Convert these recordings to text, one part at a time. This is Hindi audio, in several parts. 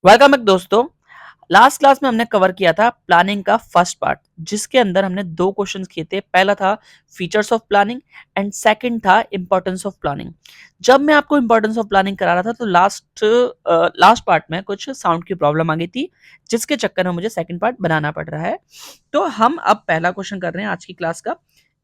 वेलकम बैक दोस्तों। लास्ट क्लास में हमने कवर किया था प्लानिंग का फर्स्ट पार्ट, जिसके अंदर हमने दो क्वेश्चंस किए थे। पहला था features of planning and second था इंपॉर्टेंस ऑफ प्लानिंग। जब मैं आपको इंपॉर्टेंस ऑफ प्लानिंग करा रहा था तो लास्ट पार्ट में कुछ साउंड की प्रॉब्लम आ गई थी, जिसके चक्कर में मुझे सेकंड पार्ट बनाना पड़ रहा है। तो हम अब पहला क्वेश्चन कर रहे हैं आज की क्लास का,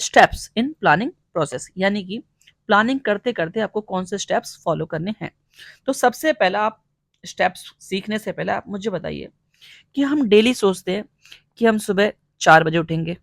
स्टेप्स इन प्लानिंग प्रोसेस, यानी कि प्लानिंग करते करते आपको कौन से स्टेप्स फॉलो करने हैं। तो सबसे पहला आप स्टेप्स सीखने से पहले आप मुझे बताइए कि हम डेली सोचते हैं कि हम सुबह 4 बजे उठेंगे,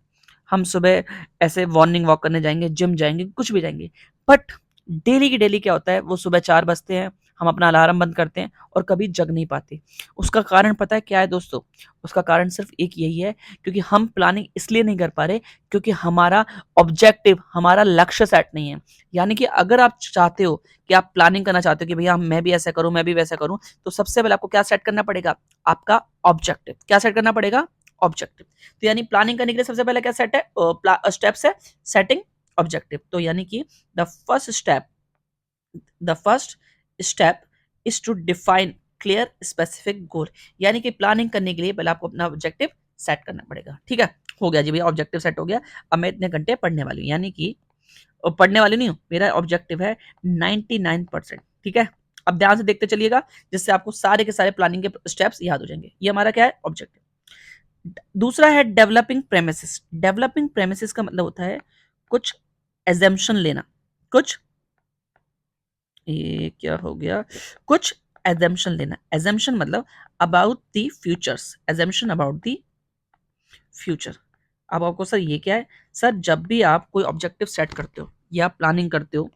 हम सुबह ऐसे मॉर्निंग वॉक करने जाएंगे, जिम जाएंगे, कुछ भी जाएंगे। बट डेली की डेली क्या होता है, वो सुबह 4 बजते हैं, हम अपना अलार्म बंद करते हैं और कभी जग नहीं पाते। उसका कारण पता है क्या है दोस्तों? उसका कारण सिर्फ एक यही है, क्योंकि हम प्लानिंग इसलिए नहीं कर पा रहे क्योंकि हमारा ऑब्जेक्टिव, हमारा लक्ष्य सेट नहीं है। यानी कि अगर आप चाहते हो कि आप प्लानिंग करना चाहते हो कि भैया मैं भी ऐसा करूं, मैं भी वैसा करूं, तो सबसे पहले आपको क्या सेट करना पड़ेगा? आपका ऑब्जेक्टिव। क्या सेट करना पड़ेगा? ऑब्जेक्टिव। तो यानी प्लानिंग करने के लिए सबसे पहले क्या सेट है, स्टेप्स है सेटिंग ऑब्जेक्टिव। तो यानी कि the first step the first step is to define clear specific goal. यानी कि प्लानिंग करने के लिए पहले आपको अपना ऑब्जेक्टिव सेट करना पड़ेगा। ठीक है, हो गया जी भैया, ऑब्जेक्टिव सेट हो गया। अब मैं इतने घंटे पढ़ने वाली हूँ, यानी कि पढ़ने वाली नहीं हूँ, मेरा ऑब्जेक्टिव है 99%। ठीक है, अब ध्यान से देखते चलिएगा, जिससे आपको सारे के सारे प्लानिंग के स्टेप्स याद हो जाएंगे। ये हमारा क्या है? ऑब्जेक्टिव। दूसरा है डेवलपिंग प्रेमिसेस। डेवलपिंग प्रेमिसेस का मतलब होता है कुछ एजम्पशन लेना, कुछ, ये क्या हो गया, कुछ एजम्पशन लेना। एजम्पशन मतलब about the futures, assumption about the future. अब आपको सर ये क्या है? सर जब भी आप कोई ऑब्जेक्टिव सेट करते हो या प्लानिंग करते हो,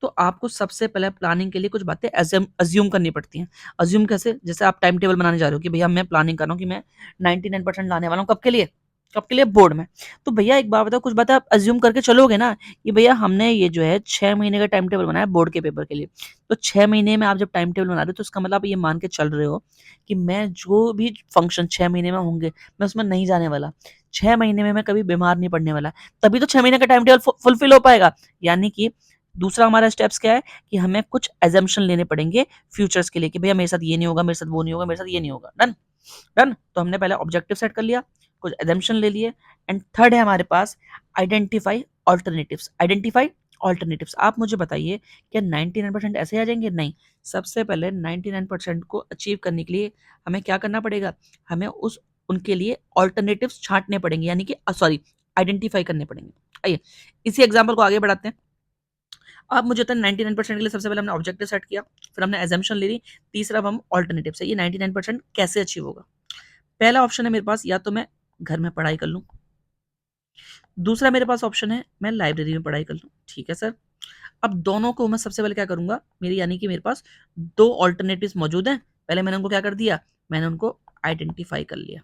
तो आपको सबसे पहले प्लानिंग के लिए कुछ बातें अज्यूम करनी पड़ती हैं। अज्यूम कैसे? जैसे आप टाइम टेबल बनाने जा रहे हो कि भैया मैं प्लानिंग कर रहा हूँ कि मैं 99% लाने वाला हूँ, कब के लिए? कब के लिए? बोर्ड में। तो भैया एक बात बताओ, कुछ बातें आप अज्यूम करके चलोगे ना कि भैया हमने ये जो है 6 महीने का टाइम टेबल बनाया बोर्ड के पेपर के लिए। तो 6 महीने में आप जब टाइम टेबल बना रहे हो, तो उसका मतलब आप ये मान के चल रहे हो कि मैं जो भी फंक्शन 6 महीने में होंगे, मैं उसमें नहीं जाने वाला। 6 महीने में मैं कभी बीमार नहीं पड़ने वाला। तभी तो 6 महीने का टाइम टेबल फुलफिल हो पाएगा। यानी कि दूसरा हमारा स्टेप्स क्या है कि हमें कुछ एजम्पशन लेने पड़ेंगे फ्यूचर्स के लिए कि भैया मेरे साथ ये नहीं होगा, मेरे साथ वो नहीं होगा, मेरे साथ ये नहीं होगा। डन। डन। तो हमने पहले ऑब्जेक्टिव सेट कर लिया, कुछ एजम्पशन ले लिए। एंड थर्ड है हमारे पास आइडेंटिफाई ऑल्टरनेटिव्स। Identify alternatives. आप मुझे बताइए, क्या 99% ऐसे आ जाएंगे? नहीं। सबसे पहले 99% को अचीव करने के लिए हमें क्या करना पड़ेगा? हमें उस उनके लिए ऑल्टरनेटिव्स छांटने पड़ेंगे, यानी कि सॉरी, आइडेंटिफाई करने पड़ेंगे। आइए इसी एग्जाम्पल को आगे बढ़ाते हैं। अब मुझे होता है 99% के लिए सबसे पहले हमने ऑब्जेक्टिव सेट किया, फिर हमने एजम्पशन ले ली, तीसरा अब हम ऑल्टरनेटिव से ये 99% कैसे अचीव होगा। पहला ऑप्शन है मेरे पास, या तो मैं घर में पढ़ाई कर लूं। दूसरा मेरे पास ऑप्शन है मैं लाइब्रेरी में पढ़ाई कर लूं। ठीक है सर, अब दोनों को मैं सबसे पहले क्या करूंगा, मेरी यानी कि मेरे पास दो ऑल्टरनेटिव मौजूद हैं। पहले मैंने उनको क्या कर दिया? मैंने उनको आइडेंटिफाई कर लिया।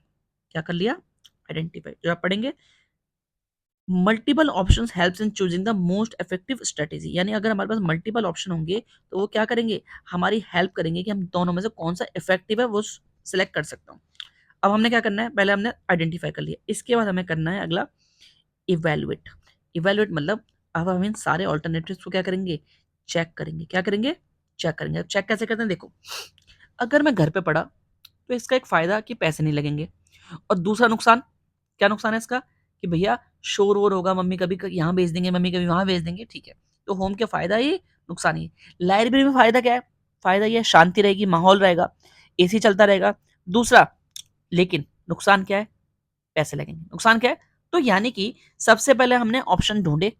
क्या कर लिया? आइडेंटिफाई। जो आप पढ़ेंगे, multiple options helps in choosing the most effective strategy. यानी अगर हमारे पास मल्टीपल ऑप्शन होंगे, तो वो क्या करेंगे? हमारी हेल्प करेंगे कि हम दोनों में से कौन सा इफेक्टिव है वो सिलेक्ट कर सकता हूँ। अब हमने क्या करना है? पहले हमने आइडेंटिफाई कर लिया, इसके बाद हमें करना है अगला इवेलुएट। इवेलुएट मतलब अब हम इन सारे ऑल्टरनेटिव्स को क्या करेंगे? चेक करेंगे। क्या करेंगे? चेक करेंगे। अब चेक कैसे करते हैं? देखो, अगर मैं घर पे पढ़ा तो इसका एक फायदा कि पैसे नहीं लगेंगे, और दूसरा नुकसान, क्या नुकसान है इसका? कि भैया शोर वोर होगा, मम्मी कभी यहाँ भेज देंगे, मम्मी कभी वहां भेज देंगे। ठीक है, तो होम के फायदा ही, नुकसान ही। लाइब्रेरी में फायदा क्या है? फायदा ये है, शांति रहेगी, माहौल रहेगा, एसी चलता रहेगा। दूसरा, लेकिन नुकसान क्या है? पैसे लगेंगे। नुकसान क्या है? तो यानी कि सबसे पहले हमने ऑप्शन ढूंढे,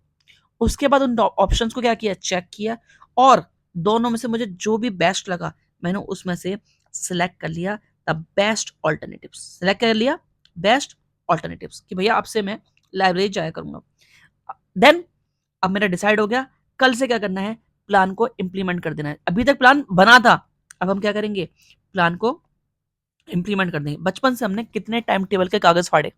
उसके बाद उन ऑप्शंस को क्या किया? चेक किया, और दोनों में से मुझे जो भी बेस्ट लगा, मैंने उसमें से सिलेक्ट कर लिया द बेस्ट ऑल्टरनेटिव्स। सिलेक्ट कर लिया बेस्ट ऑल्टरनेटिव्स कि भैया अब से मैं लाइब्रेरी जाया करूंगा। देन अब मेरा डिसाइड हो गया, कल से क्या करना है? प्लान को इंप्लीमेंट कर देना है। अभी तक प्लान बना था, अब हम क्या करेंगे? प्लान को इंप्लीमेंट कर देंगे। बचपन से हमने कितने टाइम टेबल के कागज फाड़े,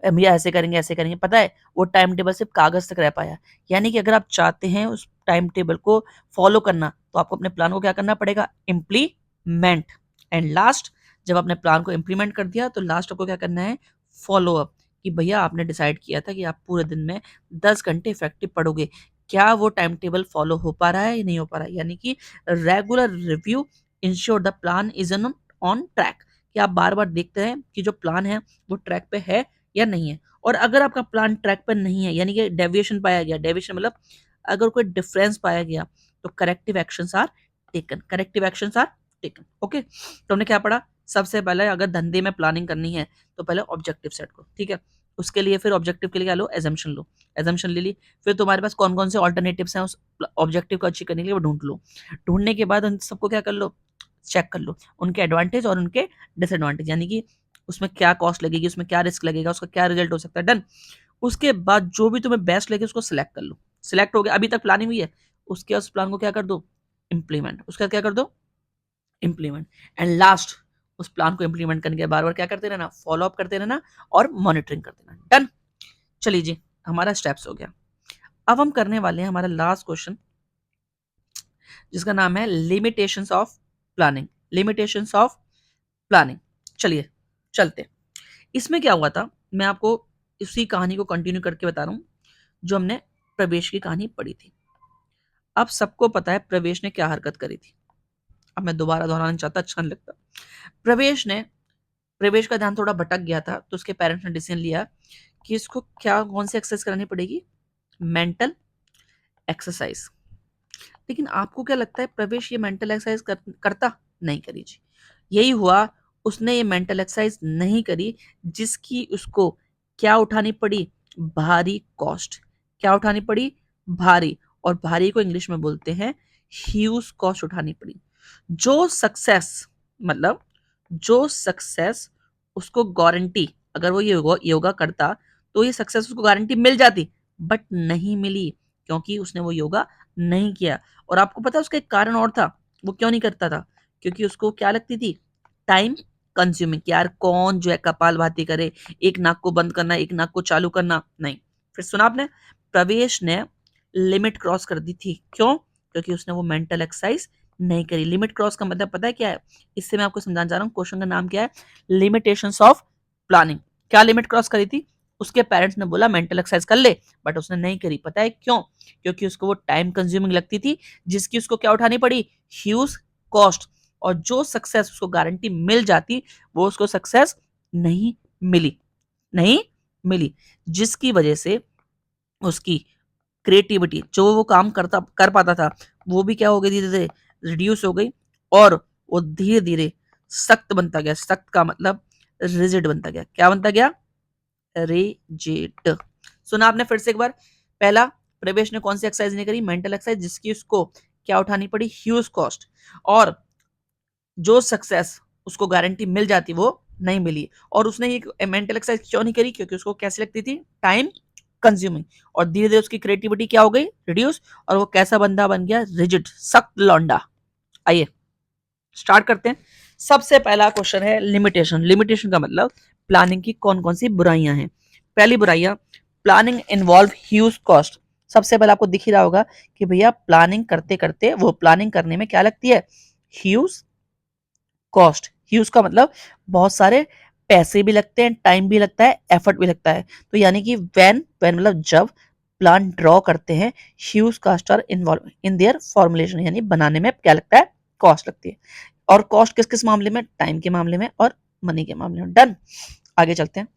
भैया ऐसे करेंगे, ऐसे करेंगे। पता है वो टाइम टेबल सिर्फ कागज तक रह पाया। यानी कि अगर आप चाहते हैं उस टाइम टेबल को फॉलो करना, तो आपको अपने प्लान को क्या करना पड़ेगा? इम्प्लीमेंट। एंड लास्ट, जब आपने प्लान को इम्प्लीमेंट कर दिया, तो लास्ट आपको क्या करना है? Follow up. कि भैया आपने डिसाइड किया था कि आप पूरे दिन में 10 घंटे इफेक्टिव पढ़ोगे, क्या वो टाइम टेबल फॉलो हो पा रहा है या नहीं हो पा रहा है? यानी कि regular review ensure the plan is on track, कि आप बार बार देखते हैं कि जो प्लान है वो ट्रैक पे है या नहीं है। और अगर आपका प्लान ट्रैक पर नहीं है, यानी कि डेविएशन पाया गया, डेविएशन मतलब अगर कोई डिफरेंस पाया गया, तो corrective actions are taken, corrective actions are taken. Okay, तो हमने क्या पढ़ा? सबसे पहले अगर धंधे में प्लानिंग करनी है तो पहले ऑब्जेक्टिव सेट करो, ठीक है। उसके लिए फिर ऑब्जेक्टिव के लिए क्या लो? एजम्पशन लो, एजम्पशन ले ली। फिर तुम्हारे पास कौन कौन से ऑल्टरनेटिव्स हैं उस ऑब्जेक्टिव को अचीव करने के लिए, वो ढूंढ लो। ढूंढने के बाद उन सबको क्या कर लो? चेक कर लो, उनके एडवांटेज और उनके डिसएडवांटेज, यानी कि उसमें क्या कॉस्ट लगेगी, उसमें क्या रिस्क लगेगा, उसका क्या रिजल्ट हो सकता है। डन। उसके बाद जो भी तुम्हें बेस्ट लगे उसको सिलेक्ट कर लो। सिलेक्ट हो गया, अभी तक प्लानिंग हुई है, उसके उस प्लान को क्या कर दो? इंप्लीमेंट। उसका क्या कर दो? इंप्लीमेंट। एंड लास्ट, उस प्लान को इंप्लीमेंट करने के बार बार क्या करते रहना? फॉलो अप करते रहना और मॉनिटरिंग करते रहना। डन। चलिए जी, हमारा स्टेप्स हो गया। अब हम करने वाले हैं हमारा लास्ट क्वेश्चन, जिसका नाम है limitations of planning. Limitations of planning. चलिए चलते। इसमें क्या हुआ था, मैं आपको इसी कहानी को कंटिन्यू करके बता रहा हूं जो हमने प्रवेश की कहानी पढ़ी थी। अब सबको पता है प्रवेश ने क्या हरकत करी थी। अब मैं दोबारा दोहराना चाहता, अच्छा नहीं लगता। प्रवेश का ध्यान थोड़ा भटक गया था, तो उसके पेरेंट्स ने डिसीजन लिया कि इसको क्या, कौन सी एक्सरसाइज करानी पड़ेगी? Mental exercise. लेकिन आपको क्या लगता है प्रवेश ये मेंटल एक्सरसाइज करता? नहीं करी जी। यही हुआ, उसने ये मेंटल एक्सरसाइज नहीं करी, जिसकी उसको क्या उठानी पड़ी? भारी कॉस्ट। क्या उठानी पड़ी? भारी। और भारी को इंग्लिश में बोलते हैं ह्यूज कॉस्ट उठानी पड़ी। जो सक्सेस, मतलब जो सक्सेस उसको गारंटी, अगर वो ये योगा करता तो ये सक्सेस उसको गारंटी मिल जाती, बट नहीं मिली, क्योंकि उसने वो योगा नहीं किया। और आपको पता है उसका एक कारण और था, वो क्यों नहीं करता था? क्योंकि उसको क्या लगती थी? Time consuming. यार कौन जो है कपालभाति करे, एक नाक को बंद करना, एक नाक को चालू करना, नहीं। फिर सुना आपने, प्रवेश ने लिमिट क्रॉस कर दी थी। क्यों? क्योंकि उसने वो मेंटल एक्सरसाइज नहीं करी। लिमिट क्रॉस का मतलब पता है क्या है? इससे मैं आपको समझाना चाह रहा हूँ। क्वेश्चन का नाम क्या है? Limitations of planning. क्या लिमिट क्रॉस करी थी? उसके पेरेंट्स ने बोला मेंटल एक्सरसाइज कर ले, बट उसने नहीं करी। पता है क्यों? क्योंकि उसको वो टाइम कंज्यूमिंग लगती थी, जिसकी उसको क्या उठानी पड़ी? Huge cost. और जो सक्सेस उसको गारंटी मिल जाती, वो उसको सक्सेस नहीं मिली, नहीं मिली, जिसकी वजह से उसकी क्रिएटिविटी, जो वो काम करता कर पाता था, वो भी क्या हो गई? धीरे धीरे रिड्यूस हो गई, और वो धीरे धीरे सख्त बनता गया। सख्त का मतलब रिजिड बनता गया। क्या बनता गया? रिजिड। सुना आपने फिर से एक बार? पहला, प्रवेश ने कौन सी एक्सरसाइज नहीं करी? मेंटल एक्सरसाइज, जिसकी उसको क्या उठानी पड़ी? Huge cost. और जो सक्सेस उसको गारंटी मिल जाती, वो नहीं मिली। और उसने ये मेंटल एक्सरसाइज क्यों नहीं करी? क्योंकि उसको कैसी लगती थी? Time consuming. और धीरे धीरे उसकी क्रिएटिविटी क्या हो गई? रिड्यूस। और वो कैसा बंदा बन गया? रिजिड, सख्त लौंडा। आइए स्टार्ट करते हैं। सबसे पहला क्वेश्चन है लिमिटेशन। लिमिटेशन का मतलब प्लानिंग की कौन कौन सी बुराइयां हैं। पहली बुराइयां, प्लानिंग इन्वॉल्व ह्यूज कॉस्ट। सबसे पहले आपको दिख ही रहा होगा कि भैया प्लानिंग करते करते, वो प्लानिंग करने में क्या लगती है? Huge cost. ह्यूज का मतलब बहुत सारे पैसे भी लगते हैं, टाइम भी लगता है, एफर्ट भी लगता है। तो यानी कि व्हेन व्हेन मतलब जब प्लान ड्रॉ करते हैं, huge cost are involve in their formulation, यानी बनाने में क्या लगता है? कॉस्ट लगती है। और कॉस्ट किस किस मामले में? टाइम के मामले में और मनी के मामले में। डन। आगे चलते हैं।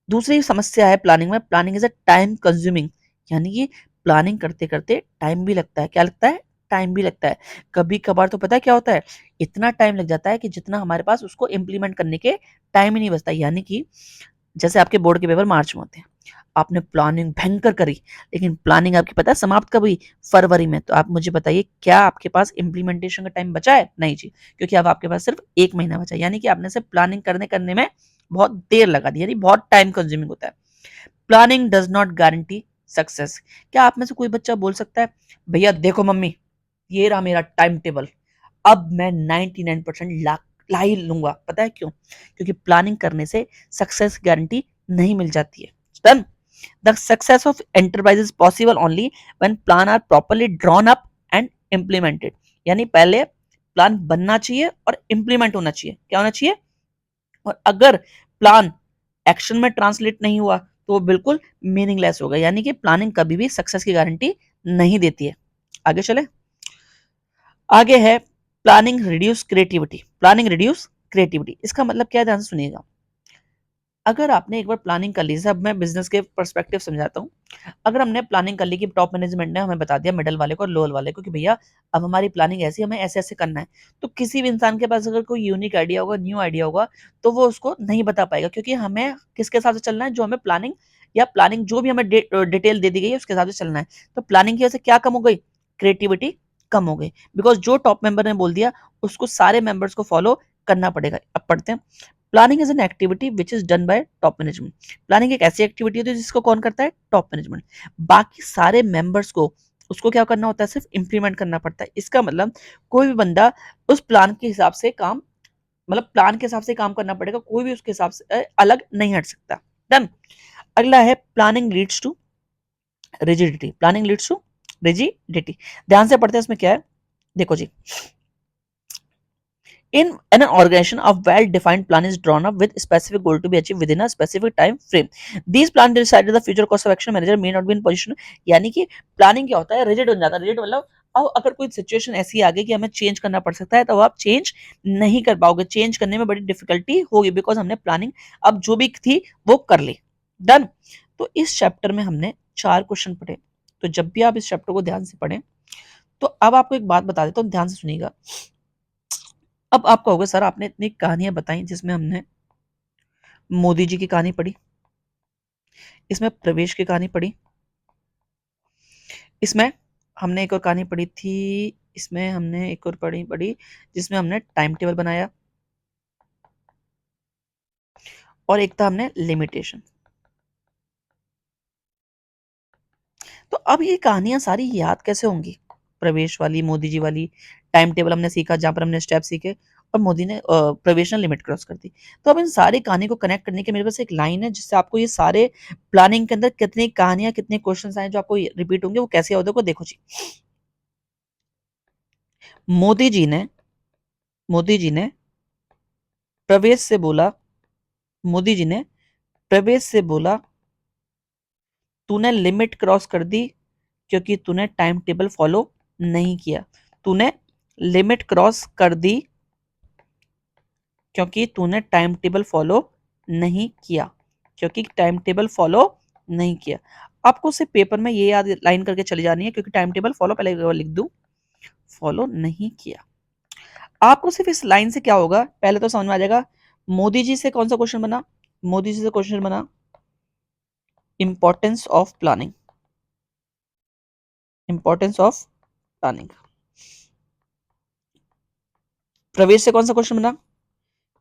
दूसरी समस्या है प्लानिंग में, planning is a time consuming, यानी कि प्लानिंग करते करते टाइम भी लगता है। क्या लगता है? टाइम भी लगता है। कभी कभार तो पता है क्या होता है? इतना टाइम लग जाता है कि जितना हमारे पास उसको इम्प्लीमेंट करने के टाइम ही नहीं बचता। यानी कि जैसे आपके बोर्ड के पेपर मार्च में होते हैं, आपने प्लानिंग भयंकर करी, लेकिन प्लानिंग आपकी पता है समाप्त कब हुई? फरवरी में। तो आप मुझे बताइए, क्या आपके पास इम्प्लीमेंटेशन का टाइम बचा है? नहीं जी, क्योंकि अब आपके पास सिर्फ 1 महीना बचा है। यानी कि आपने सिर्फ प्लानिंग करने करने में बहुत देर लगा दी, यानी बहुत टाइम कंज्यूमिंग होता है। Planning does not guarantee success. क्या आप में से कोई बच्चा बोल सकता है, भैया देखो मम्मी, ये रहा मेरा टाइम टेबल, अब मैं 99% ला ही लूंगा? पता है क्यों? क्योंकि प्लानिंग करने से सक्सेस गारंटी नहीं मिल जाती है। Done. The success of enterprise is possible only when plan are properly drawn up and implemented. यानी पहले प्लान बनना चाहिए और इम्प्लीमेंट होना चाहिए। क्या होना चाहिए? और अगर प्लान एक्शन में ट्रांसलेट नहीं हुआ, तो वो बिल्कुल मीनिंगलेस होगा। यानी कि प्लानिंग कभी भी सक्सेस की गारंटी नहीं देती है। आगे चले। आगे है planning reduce creativity. Planning reduce creativity. इसका मतलब क्या है, ध्यान से सुनिएगा। अगर आपने एक बार प्लानिंग कर ली, जैसे अब मैं बिजनेस के पर्सपेक्टिव समझाता हूँ। अगर हमने प्लानिंग कर ली कि टॉप मैनेजमेंट ने हमें बता दिया मिडल वाले को और लोअर वाले को कि भैया अब हमारी प्लानिंग ऐसी, हमें ऐसे ऐसे करना है, तो किसी भी इंसान के पास अगर कोई यूनिक आइडिया होगा, न्यू आइडिया होगा, तो वो उसको नहीं बता पाएगा, क्योंकि हमें किसके हिसाब से चलना है, जो हमें प्लानिंग या प्लानिंग जो भी हमें डिटेल दे दी गई है उसके हिसाब से चलना है। तो प्लानिंग की वजह से क्या कम हो गई, क्रिएटिविटी कम हो गई, बिकॉज जो टॉप मेंबर ने बोल दिया उसको सारे मेंबर्स को फॉलो करना पड़ेगा। अब पढ़ते हैं। Planning is an activity which is done by top management. Planning एक ऐसी एक्टिविटी होती है जिसको कौन करता है, टॉप मैनेजमेंट। बाकी सारे मेंबर्स को उसको क्या करना होता है, सिर्फ इंप्लीमेंट करना पड़ता है। इसका मतलब कोई भी बंदा उस प्लान के हिसाब से काम, मतलब प्लान के हिसाब से काम करना पड़ेगा, कोई भी उसके हिसाब से अलग नहीं हट सकता। डन। अगला है planning leads to rigidity. Planning leads to rigidity. ध्यान से पढ़ते हैं, इसमें क्या है, देखो जी। In an organization, a well-defined plan is drawn up with specific goal to be achieved within a specific time frame. These plans decide the future course of action. Manager may not be in position. यानी कि प्लानिंग क्या होता है, रिजिड हो जाता है। रिजिड मतलब अब अगर कोई सिचुएशन ऐसी आ गई कि हमें चेंज करना पड़ सकता है, तो आप चेंज नहीं कर पाओगे, चेंज करने में बड़ी डिफिकल्टी होगी, बिकॉज हमने प्लानिंग अब जो भी थी वो कर ली। डन। तो इस चैप्टर में हमने 4 क्वेश्चन पढ़े। तो जब भी आप इस चैप्टर को ध्यान से पढ़ें, तो अब आपको एक बात बता देता हूँ, ध्यान से सुनिएगा। अब आप कहोगे सर आपने इतनी कहानियां बताई, जिसमें हमने मोदी जी की कहानी पढ़ी, इसमें प्रवेश की कहानी पढ़ी, इसमें हमने एक और कहानी पढ़ी थी, इसमें हमने एक और पढ़ी पढ़ी जिसमें हमने टाइम टेबल बनाया, और एक था हमने लिमिटेशन। तो अब ये कहानियां सारी याद कैसे होंगी, प्रवेश वाली, मोदी जी वाली, टाइम टेबल हमने सीखा जहां पर हमने स्टेप सीखे, और मोदी ने प्रवेश ने लिमिट क्रॉस कर दी। तो अब इन सारी कहानी को कनेक्ट करने के मेरे पास एक लाइन है, जिससे आपको ये सारे प्लानिंग के अंदर कितनी कहानियां, कितने क्वेश्चंस आए जो आपको रिपीट होंगे, वो कैसे होते को देखो जी। मोदी जी ने मोदी जी ने प्रवेश से बोला, मोदी जी ने प्रवेश से बोला, तूने लिमिट क्रॉस कर दी क्योंकि तूने टाइम टेबल फॉलो नहीं किया। तूने लिमिट क्रॉस कर दी क्योंकि तूने टाइम टेबल फॉलो नहीं किया, क्योंकि टाइम टेबल फॉलो नहीं किया। आपको सिर्फ पेपर में ये याद लाइन करके चली जानी है, क्योंकि टाइम टेबल फॉलो, पहले लिख दूं, फॉलो नहीं किया। आपको सिर्फ इस लाइन से क्या होगा, पहले तो समझ में आ जाएगा। मोदी जी से कौन सा क्वेश्चन बना, मोदी जी से क्वेश्चन बना importance of planning, importance of planning. प्रवेश से कौन सा क्वेश्चन बना,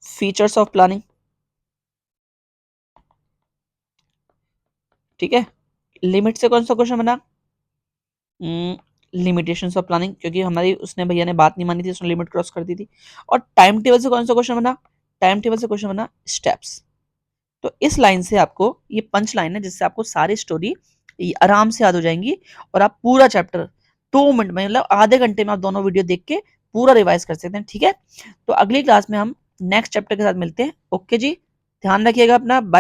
फीचर्स ऑफ प्लानिंग, ठीक है। लिमिट से कौन सा क्वेश्चन बना, लिमिटेशंस ऑफ प्लानिंग, क्योंकि हमारी उसने भैया ने बात नहीं मानी थी, उसने लिमिट क्रॉस कर दी थी। और टाइम टेबल से कौन सा क्वेश्चन बना, टाइम टेबल से क्वेश्चन बना स्टेप्स। तो इस लाइन से आपको, ये पंच लाइन है जिससे आपको सारी स्टोरी आराम से याद हो जाएंगी, और आप पूरा चैप्टर 2 मिनट में, मतलब आधे घंटे में आप दोनों वीडियो देख के पूरा रिवाइज कर सकते हैं, ठीक है। तो अगली क्लास में हम नेक्स्ट चैप्टर के साथ मिलते हैं। ओके जी, ध्यान रखिएगा अपना।